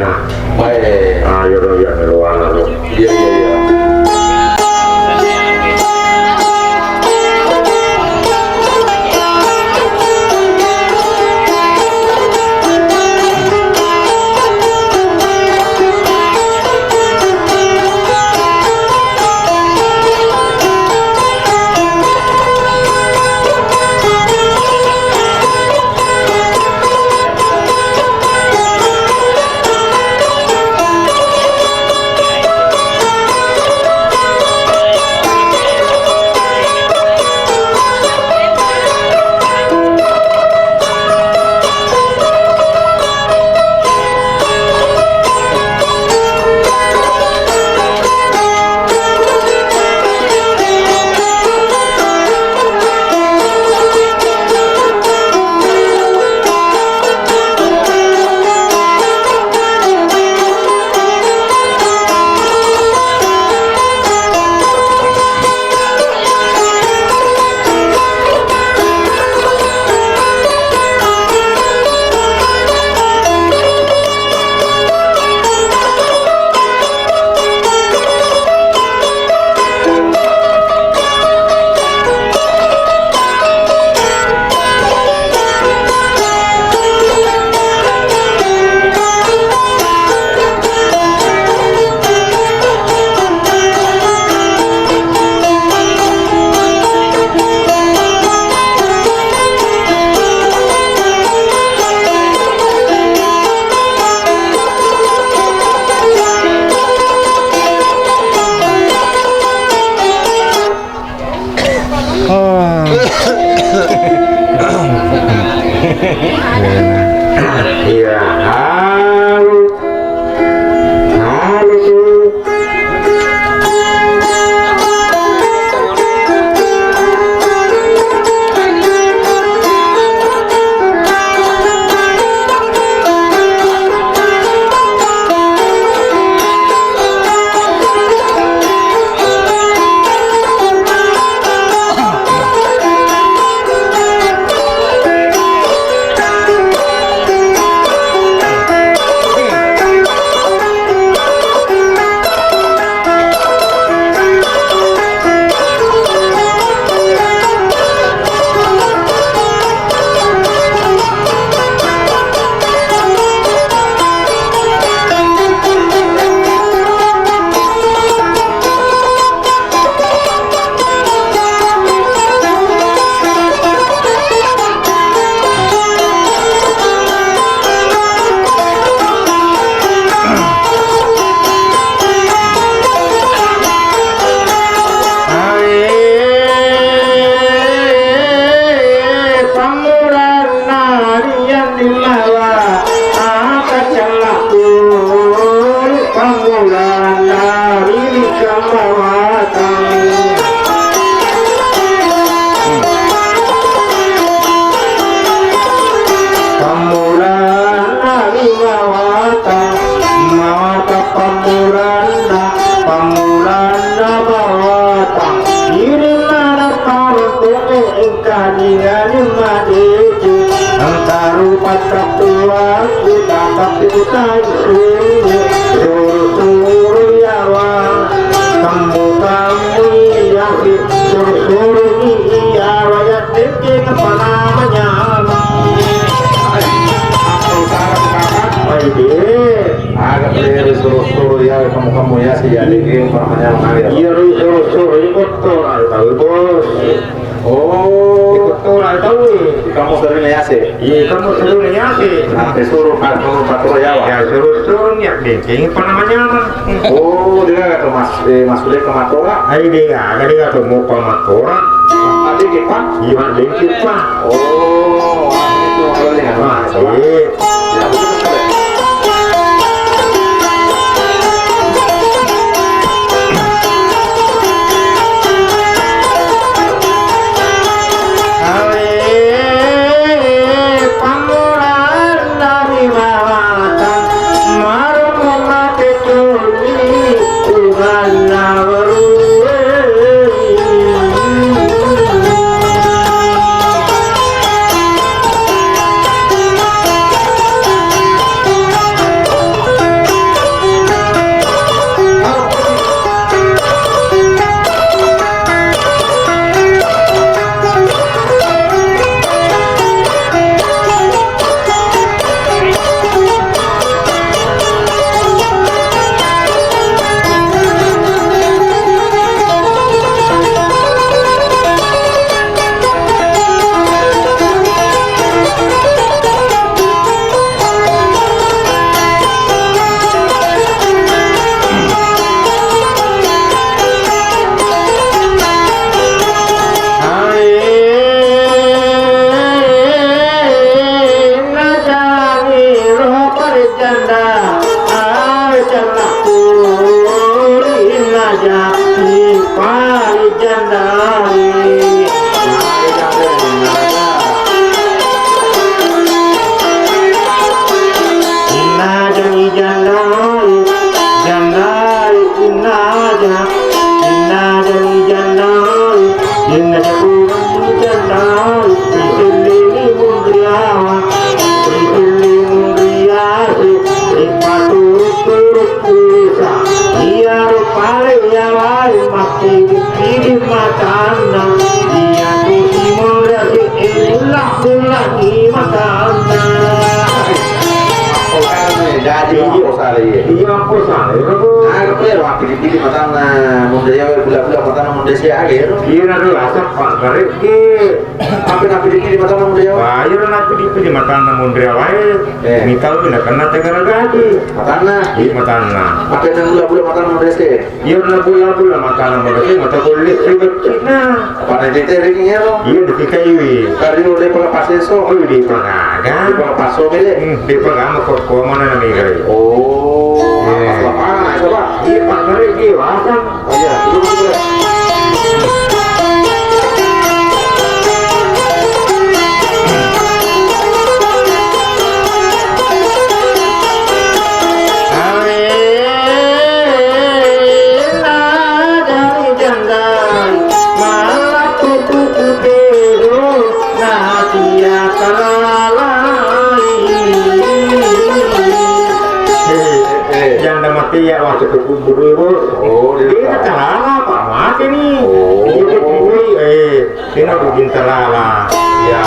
nah. Baik. Ayo ya ngeluar lo. Iya iya iya. Iya, halo. Halo tuh. Suruh ya kamu ya sih jadi informasinya mengalir. Iya, suruh ikut tuh, tahu bos. Oh, Ikut tuh, tahu nih. kamu sering ya sih? Iya, kamu suruh nih sih. Nanti suruh patrol ya, Wak. Ya suruh nih, ini apa namanya? Oh, dia nggak tuh mas kuliah ke Matora. Ayo dia, ada dia tuh mau pamatora. Tadi kita. Iya, dengkit pak. Oh, itu kalau dengan mas. Iya. Ya, betul sekali. ulang-ulangi matana. Jadi apa salah ya? Iya apa salah ya bu? Nah, kalau waktu di matana, muda ya bulan-bulan matana muda sih aja. Iya nanti asap pak karek ke. Apa di matana muda ya? Bayar nanti di matana mundri awal. Mikal bila kena tegara gaji. Matana. Di matana. Apa yang bulan-bulan matana muda sih? Iya na bulan-bulan matana muda sih mata kulit ribet Cina. Pada dite ringnya lo. Iya di kaiwi. Kali udah pengapas eso. Oh di pengaga. Di pengapas so bele. Di pengaga kok mana namanya kare. Oh. Pas lapangan itu pak. Iya pak kare iya wasan. Oh iya. Itu boleh. Iya waktu itu kubur ibu. Oh, dia celana pak mati nih. Oh. Ini bikin celana. Ya.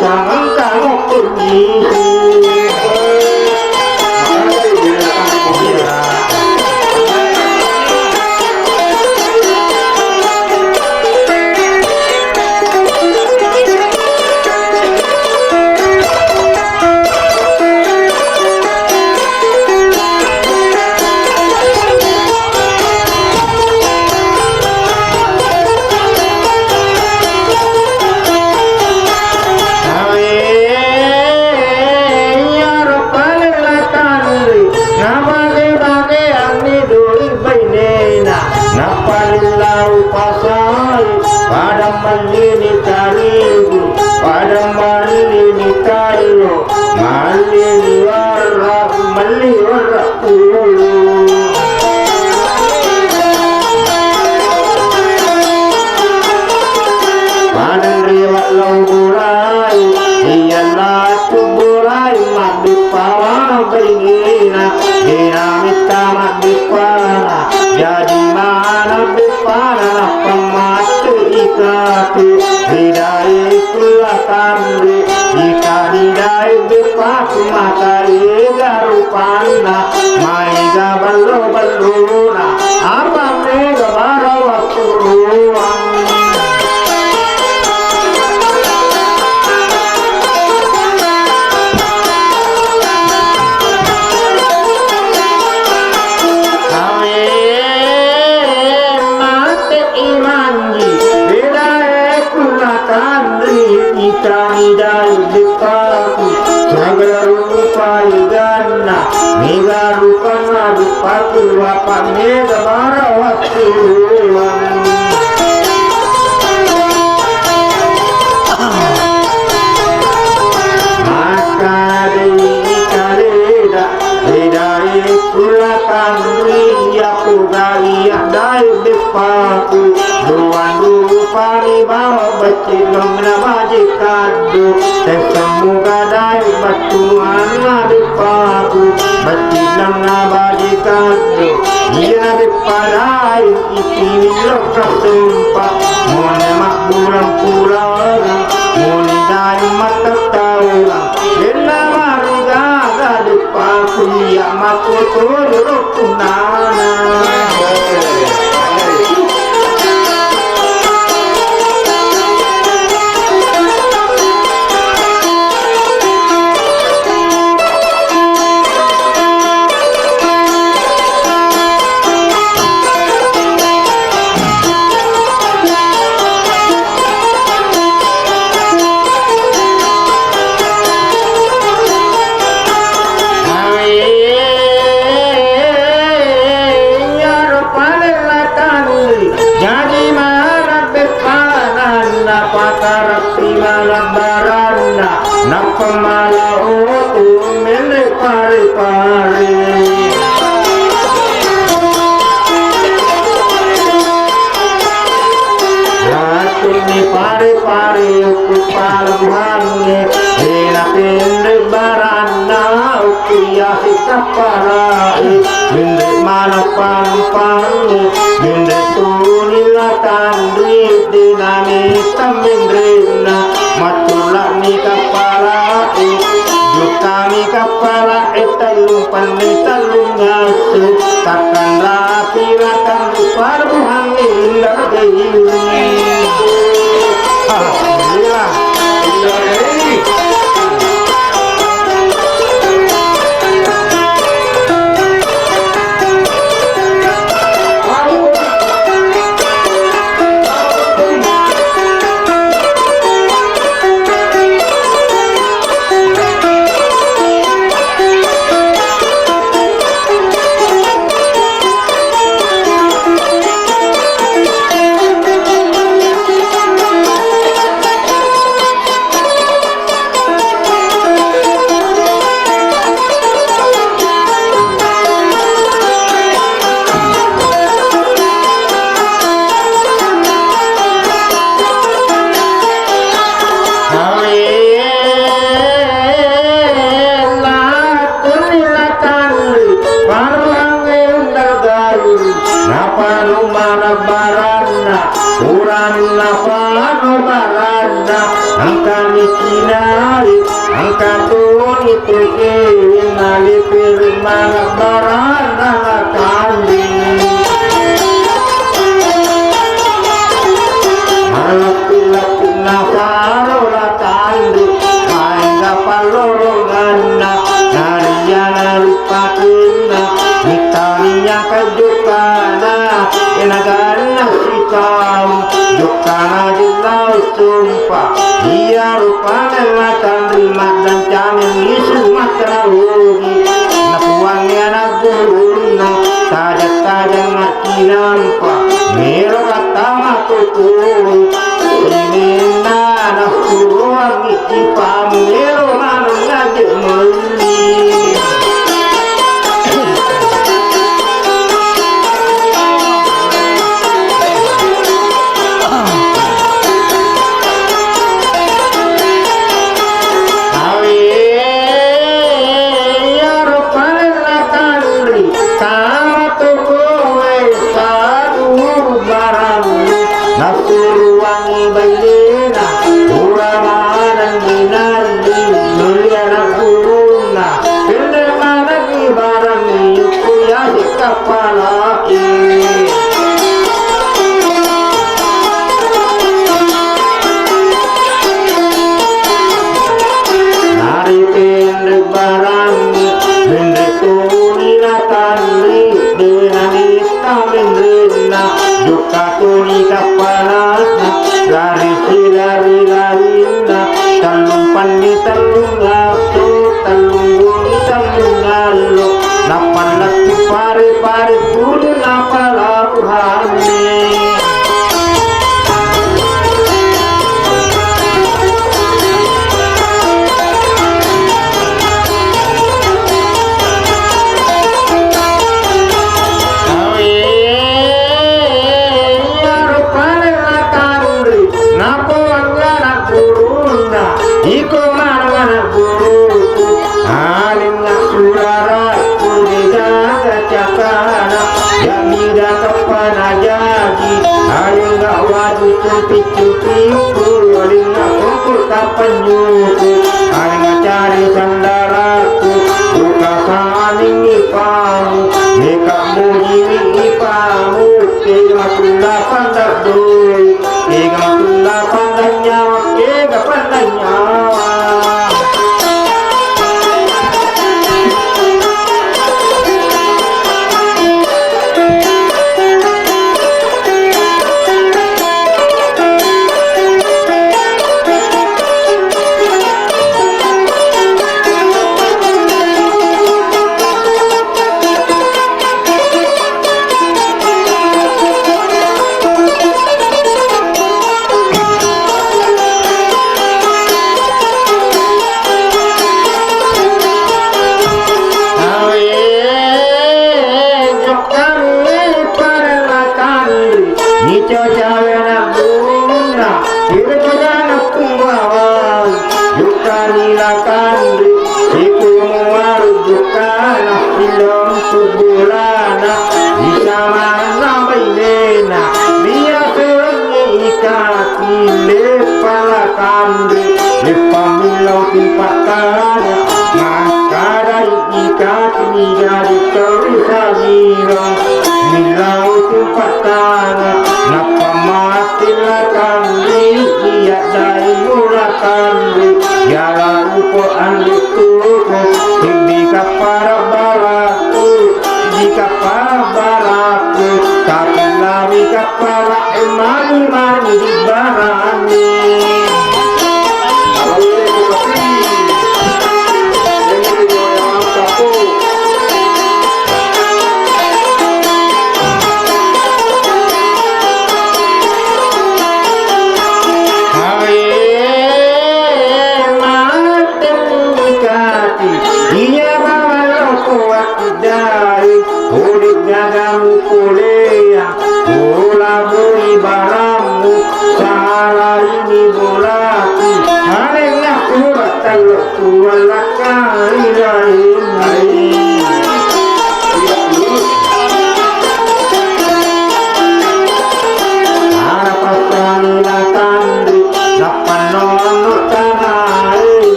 Jangan kamu pergi. bainina dinamit tamat bipana jadi mana bipana pematu ikatu hidai kulatan jika hidai bipaku mata garupana maiga baluna apa mega barawatu ruang Kami dari depaku jaga rupa igana mega rupa ngadupaku apa mega barawatu maka dari kaleda dari kulakan ya pugaya dari depaku doan rupa ni bawa becilong na majikadu sesemuga dari batuan ngadupaku becilong na majikadu iya biparai itilok kasumpa mone makbulang pulang mone dari mata taulang kena mariga ngadupaku ya makutur rukunana takkan rapi akan parbuhangin alhamdulillah Dia rupanya matan rimat dan jamin isu matra ugi napuangnya nagu bangga wajib cupi-cupi Kulina kumpul kapan nyuku Aling cari sandaraku Buka saning ipamu Meka mujiwi ipamu Kega tunda pandang doi Kega tunda pandang nyawa Kega pandang nyawa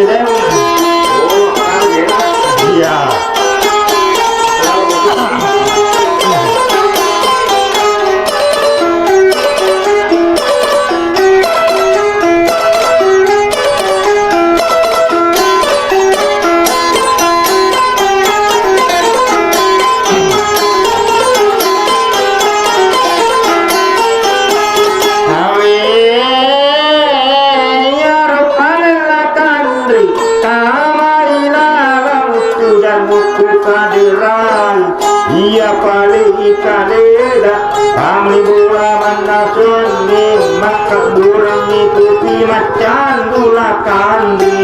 beda. Oh, apa ya? Iya. Iya paling kaleda kami bola mandasun maka burang ikuti macan gula kandi.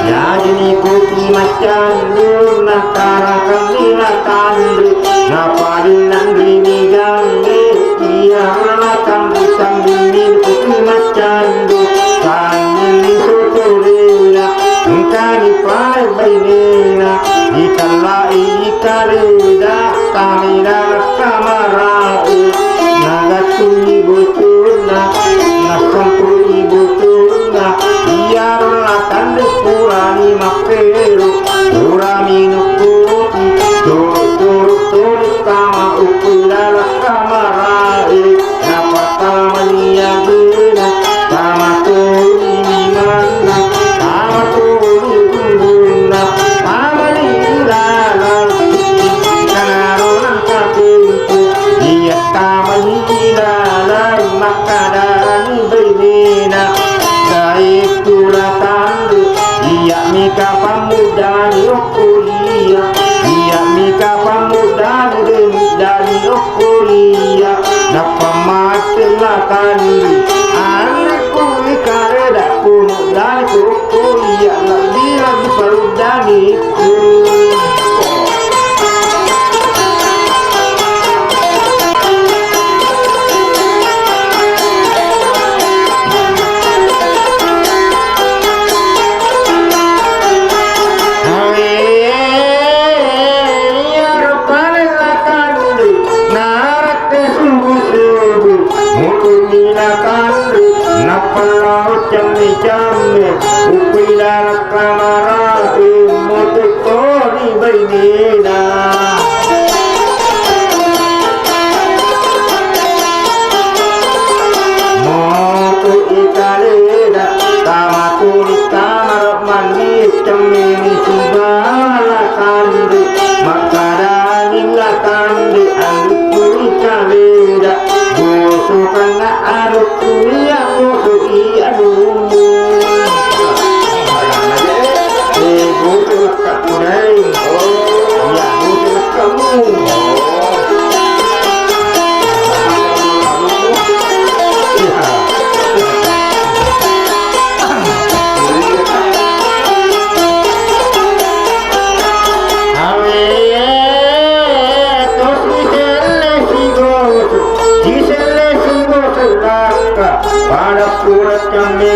Jadi ikuti macan gula karakan gula kandi. Na paling nanti gambe iya melakan pisang dingin ikuti macan gula kandi sotolena. Kani pai bainena ikalai ikaleda kamera kamarau nagatu ibutuna nasampu ibutuna iyarla kande purani mapero purami nukuti turu kama upulala kamarai napatama niyaguna kama tuni mimana kama mika pamudani okulia iya mika pamudani dari okulia napamakelah kandi anakku ikareda pamudani okulia lagi parudani Jammi upila kamara motori bainina moto ikaleda tamaturi kamar mani jammi subala kandi makarani la kandi andu ikaleda goso kana aruku ya goso adu pada kurat kami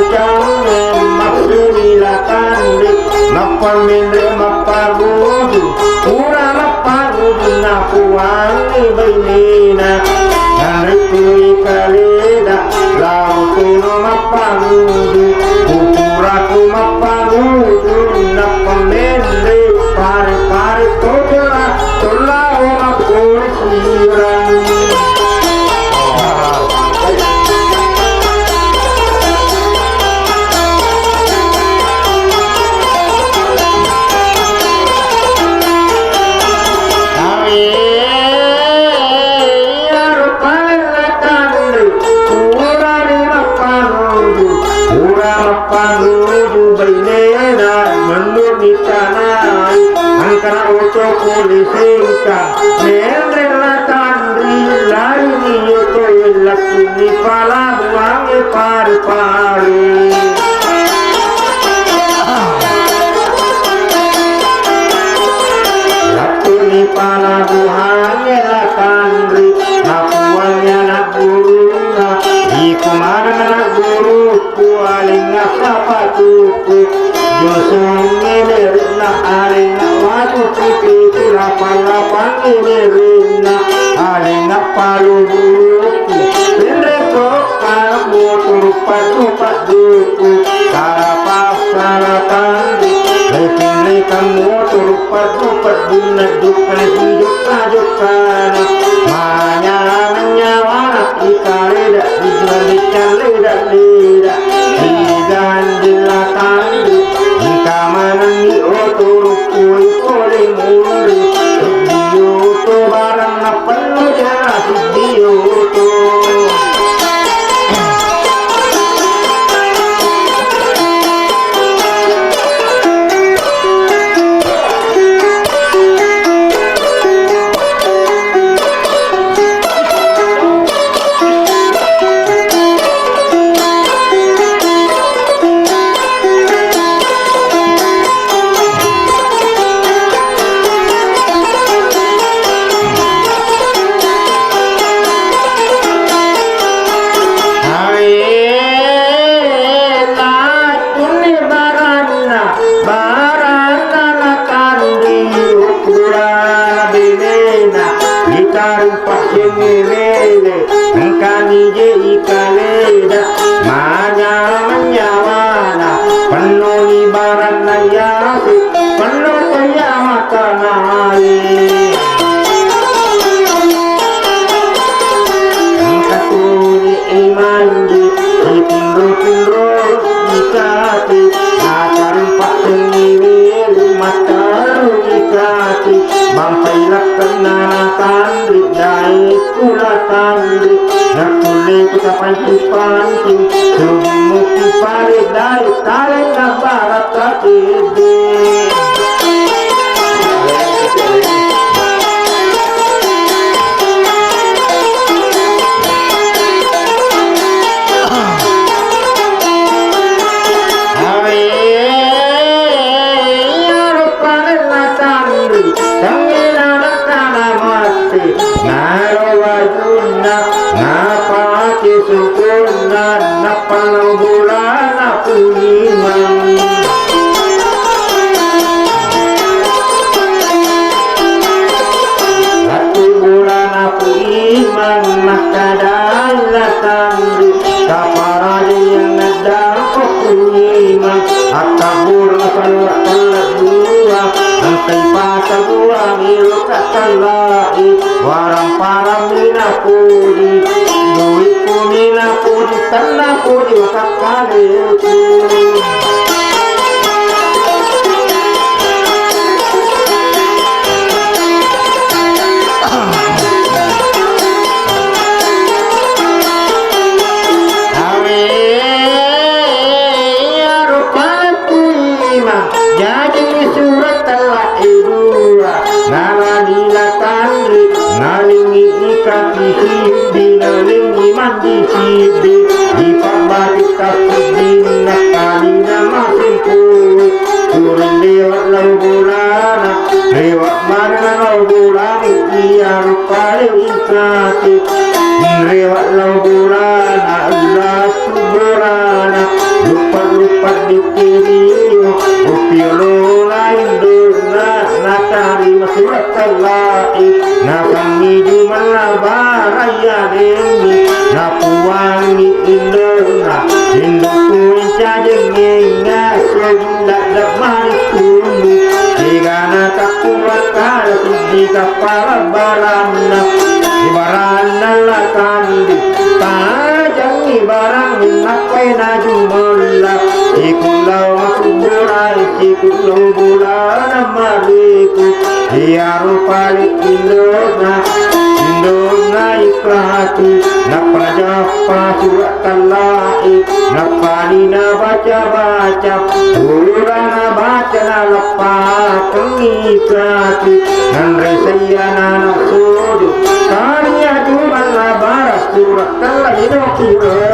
maksudila kandi napal mendre maparudu pura maparudu napuani bainina narikui kaleda lautuno maparudu pupuraku maparudu napal mendre pare tola tola mapurisiran. Panuju bainena menurni tanai angkara oco kulisingka nendrela tandri laini yoto lakuni pala buange pari-pari lakuni pala buange lakandri napuanya nakuruna ikumara nakuru alinga sapatuku josonge nerina alinga watu tipi lapan-lapan nerina alina palu buku pendeko kamu padu karapa salatan lekini kamu padu dukan hidup manya ikaleda leda hidan dilatan kamanan ni oturu kui kole muri video to barang penuh jelas video to pancing sudimu kipare dai tale na barat katide warang paramina puri duit punina puri tanah puri wakak kaleku jadi surat telah idura naladila tandri nalingi ikati hibdi nalingi mandi hibdi dipabari tasudin nakalina masin puri kurin lewat lau bulana lewat mana lau bulana iya rupale ikati lewat lau bulana Allah suburana lupa dikiriyo upiolo lain durna nakari masurat talai nakangi jumalabara demi napuangi indona induku incajengi ngasegindak damari kunu digana takuat kala di kapala barana ibarana lakandi tajang ibarang nakpena jumala ikulau makuburai ikulau bulana mariku dia rupali indona ikrati napajapa surat talai napanina baca urana baca nalapa ikrati nanresayana nasudu kanya juman labara surat talai no kira